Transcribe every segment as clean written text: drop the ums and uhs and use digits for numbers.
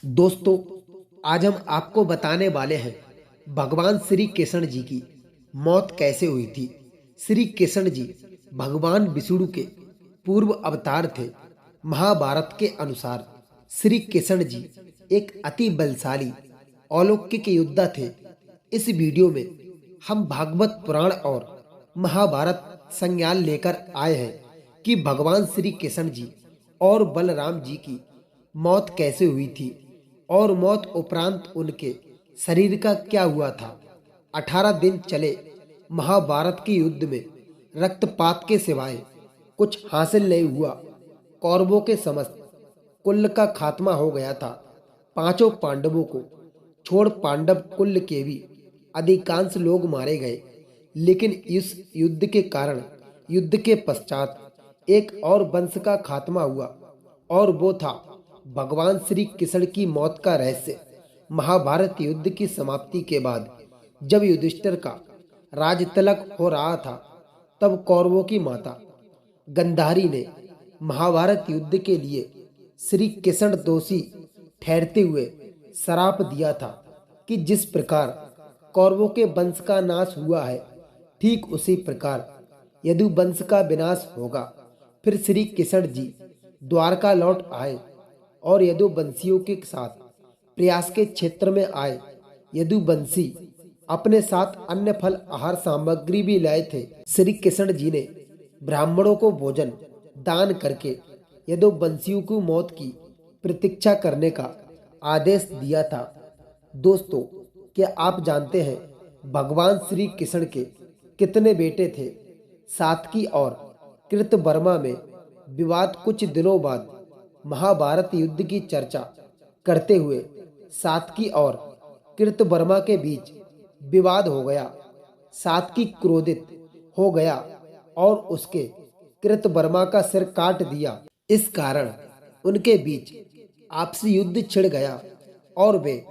दोस्तों, आज हम आपको बताने वाले हैं भगवान श्री कृष्ण जी की मौत कैसे हुई थी। श्री कृष्ण जी भगवान विष्णु के पूर्व अवतार थे। महाभारत के अनुसार श्री कृष्ण जी एक अति बलशाली अलौकिक योद्धा थे। इस वीडियो में हम भागवत पुराण और महाभारत संज्ञान लेकर आए हैं कि भगवान श्री कृष्ण जी और बलराम जी की मौत कैसे हुई थी और मौत उपरांत उनके शरीर का क्या हुआ था। 18 दिन चले महाभारत के युद्ध में रक्तपात के सिवाय कुछ हासिल नहीं हुआ। कौरवों के समस्त कुल का खात्मा हो गया था। पांचों पांडवों को छोड़ पांडव कुल के भी अधिकांश लोग मारे गए। लेकिन इस युद्ध के कारण युद्ध के पश्चात एक और वंश का खात्मा हुआ और वो था भगवान श्री कृष्ण की मौत का रहस्य। महाभारत युद्ध की समाप्ति के बाद जब युधिष्ठिर का राज तिलक हो रहा था, तब कौरवों की माता गंधारी ने महाभारत युद्ध के लिए श्री कृष्ण दोषी ठहरते हुए श्राप दिया था कि जिस प्रकार कौरवों के वंश का नाश हुआ है, ठीक उसी प्रकार यदु वंश का विनाश होगा। फिर श्री कृष्ण जी द्वारका लौट आए और यदुवंशियों के साथ प्रयास के क्षेत्र में आए। यदुवंशी अपने साथ अन्य फल आहार सामग्री भी लाए थे। श्री कृष्ण जी ने ब्राह्मणों को भोजन दान करके यदुवंशियों की मौत की प्रतीक्षा करने का आदेश दिया था। दोस्तों, क्या आप जानते हैं भगवान श्री कृष्ण के कितने बेटे थे? सातकी और कृतवर्मा में विवाद कुछ दिनों बाद महाभारत युद्ध की चर्चा करते हुए सातकी और कृतवर्मा के बीच विवाद हो गया। सातकी क्रोधित हो गया और उसके कृतवर्मा का सिर काट दिया। इस कारण उनके बीच आपसी युद्ध छिड़ गया और वे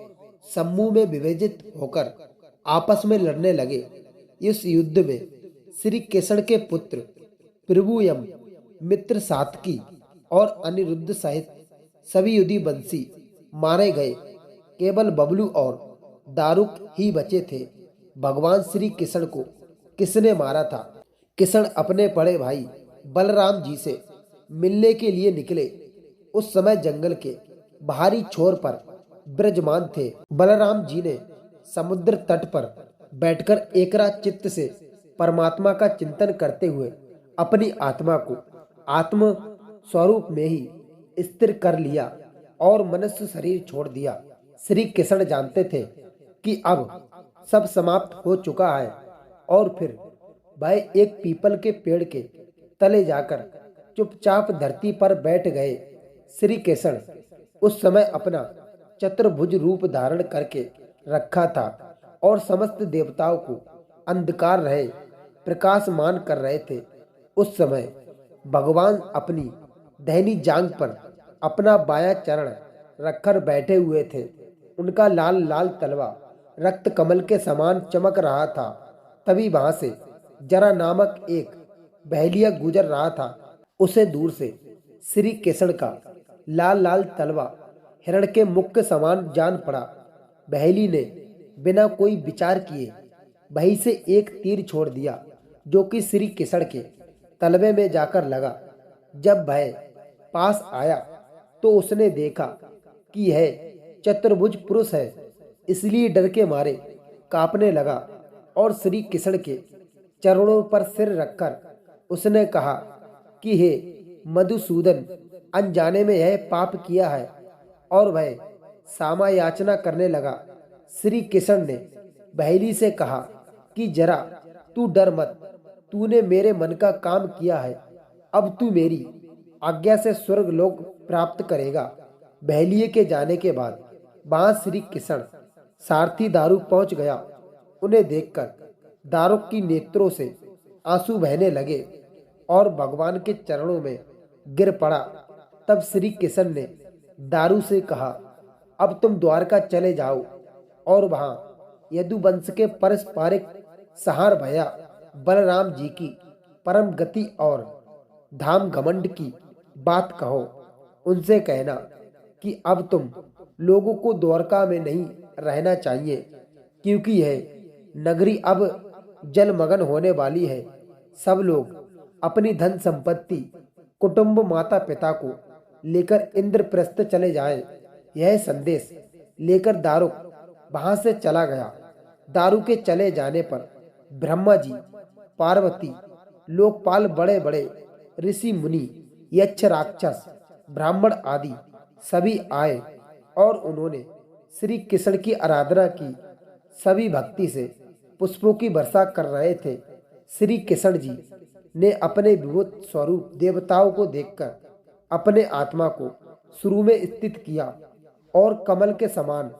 समूह में विभाजित होकर आपस में लड़ने लगे। इस युद्ध में श्री कृष्ण के पुत्र प्रभुयम, मित्र सातकी और अनिरुद्ध सहित सभी यदुवंशी मारे गए। केवल बबलू और दारुक ही बचे थे। भगवान श्री कृष्ण को किसने मारा था? कृष्ण अपने बड़े भाई बलराम जी से मिलने के लिए निकले। उस समय जंगल के बाहरी छोर पर विराजमान थे। बलराम जी ने समुद्र तट पर बैठकर एकरा चित्त से परमात्मा का चिंतन करते हुए अपनी आत्मा को आत्म स्वरूप में ही स्थिर कर लिया और मनुष्य शरीर छोड़ दिया। श्री कृष्ण जानते थे कि अब सब समाप्त हो चुका है और फिर वह एक पीपल के पेड़ के तले जाकर चुपचाप धरती पर बैठ गए। श्री कृष्ण उस समय अपना चतुर्भुज रूप धारण करके रखा था और समस्त देवताओं को अंधकार रहे प्रकाशमान कर रहे थे। उस समय भगवान अपनी दाहिनी जांघ पर अपना बायां चरण रखकर बैठे हुए थे। उनका लाल लाल तलवा रक्त कमल के समान चमक रहा था। तभी वहां से जरा नामक एक बहेलिया गुजर रहा था। उसे दूर से श्री कृष्ण का लाल लाल तलवा हिरण के मुख के समान जान पड़ा। बहेली ने बिना कोई विचार किए वहीं से एक तीर छोड़ दिया, जो कि श्री कृष्ण के तलवे में जाकर लगा। जब वह पास आया तो उसने देखा कि यह चतुर्भुज पुरुष है, इसलिए डर के मारे कांपने लगा और श्री कृष्ण के चरणों पर सिर रखकर उसने कहा कि हे मधुसूदन, अनजाने में यह पाप किया है, और वह क्षमा याचना करने लगा। श्री कृष्ण ने बहेली से कहा कि जरा तू डर मत, तूने मेरे मन का काम किया है, अब तू मेरी आज्ञा से स्वर्ग लोक प्राप्त करेगा। बहेलिये के जाने के बाद वहां श्री कृष्ण सारथी दारुक पहुंच गया। उन्हें देखकर दारुक की नेत्रों से आंसू बहने लगे और भगवान के चरणों में गिर पड़ा। तब श्री कृष्ण ने दारू से कहा, अब तुम द्वारका चले जाओ और वहां यदुवंश के पारस्परिक सहार भया बलराम जी की परम गति और धाम घमंड की बात कहो। उनसे कहना कि अब तुम लोगों को द्वारका में नहीं रहना चाहिए, क्योंकि यह नगरी अब जलमग्न होने वाली है। सब लोग अपनी धन संपत्ति, कुटुंब, माता पिता को लेकर इंद्रप्रस्थ चले जाएं। यह संदेश लेकर दारुक वहां से चला गया। दारू के चले जाने पर ब्रह्मा जी, पार्वती, लोकपाल, बड़े बड़े ऋषि मुनि, यक्ष, राक्षस, ब्राह्मण आदि सभी आए और उन्होंने श्री कृष्ण की आराधना की। सभी भक्ति से पुष्पों की वर्षा कर रहे थे। श्री कृष्ण जी ने अपने विभूत स्वरूप देवताओं को देखकर अपने आत्मा को शुरू में स्थित किया और कमल के समान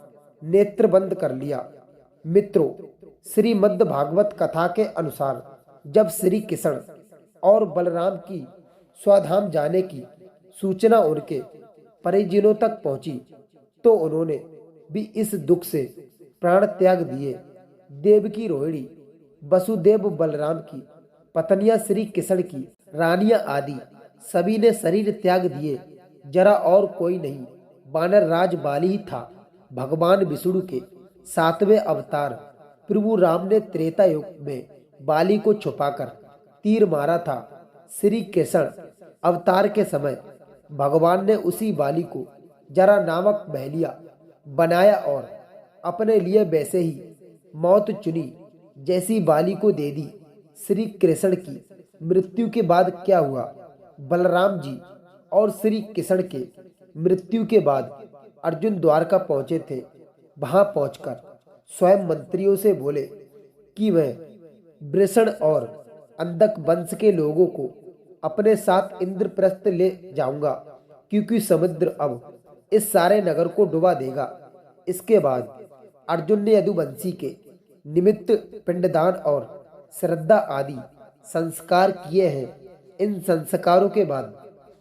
नेत्र बंद कर लिया। मित्रों, श्रीमद् भागवत कथा के अनुसार जब श्री कृष्ण और बलराम की स्वधाम जाने की सूचना उनके परिजनों तक पहुंची तो उन्होंने भी इस दुख से प्राण त्याग दिए। देवकी, रोहिणी, वसुदेव, बलराम की पत्नियां, श्री कृष्ण की रानियां आदि सभी ने शरीर त्याग दिए। जरा और कोई नहीं, वानर राज बाली ही था। भगवान विष्णु के 7वें अवतार प्रभु राम ने त्रेता युग में बाली को छुपाकर तीर मारा था। श्री कृष्ण अवतार के समय भगवान ने उसी बाली को जरा नामक बहलिया बनाया और अपने लिए वैसे ही मौत चुनी जैसी बाली को दे दी। श्री कृष्ण की मृत्यु के बाद क्या हुआ? बलराम जी और श्री कृष्ण के मृत्यु के बाद अर्जुन द्वारका पहुंचे थे। वहां पहुंचकर स्वयं मंत्रियों से बोले कि वह वृषण और अंधक वंश के लोगों को अपने साथ इंद्रप्रस्थ ले जाऊंगा, क्योंकि समुद्र अब इस सारे नगर को डुबा देगा। इसके बाद अर्जुन ने यदुवंशी के निमित्त पिंडदान और श्रद्धा आदि संस्कार किए हैं। इन संस्कारों के बाद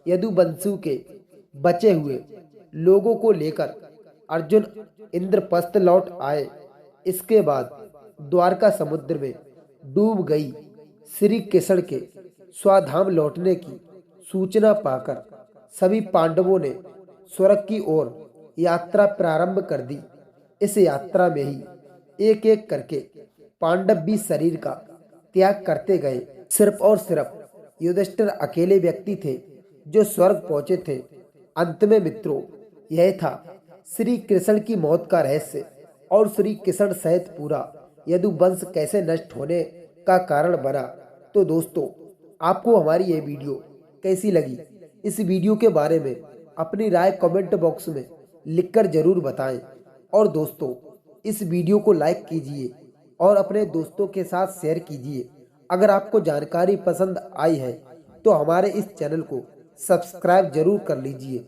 यदुवंशु के बचे हुए लोगों को लेकर अर्जुन इंद्रप्रस्थ लौट आए। इसके बाद द्वारका समुद्र में डूब गई। श्री कृष्ण के स्वधाम लौटने की सूचना पाकर सभी पांडवों ने स्वर्ग की ओर यात्रा प्रारंभ कर दी। इस यात्रा में ही एक एक करके पांडव भी शरीर का त्याग करते गए। सिर्फ और सिर्फ युधिष्ठिर अकेले व्यक्ति थे जो स्वर्ग पहुंचे थे। अंत में मित्रों, यह था श्री कृष्ण की मौत का रहस्य और श्री कृष्ण सहित पूरा यदुवंश कैसे नष्ट होने का कारण बना। तो दोस्तों, आपको हमारी ये वीडियो कैसी लगी? इस वीडियो के बारे में अपनी राय कमेंट बॉक्स में लिखकर जरूर बताएं। और दोस्तों, इस वीडियो को लाइक कीजिए और अपने दोस्तों के साथ शेयर कीजिए। अगर आपको जानकारी पसंद आई है तो हमारे इस चैनल को सब्सक्राइब जरूर कर लीजिए।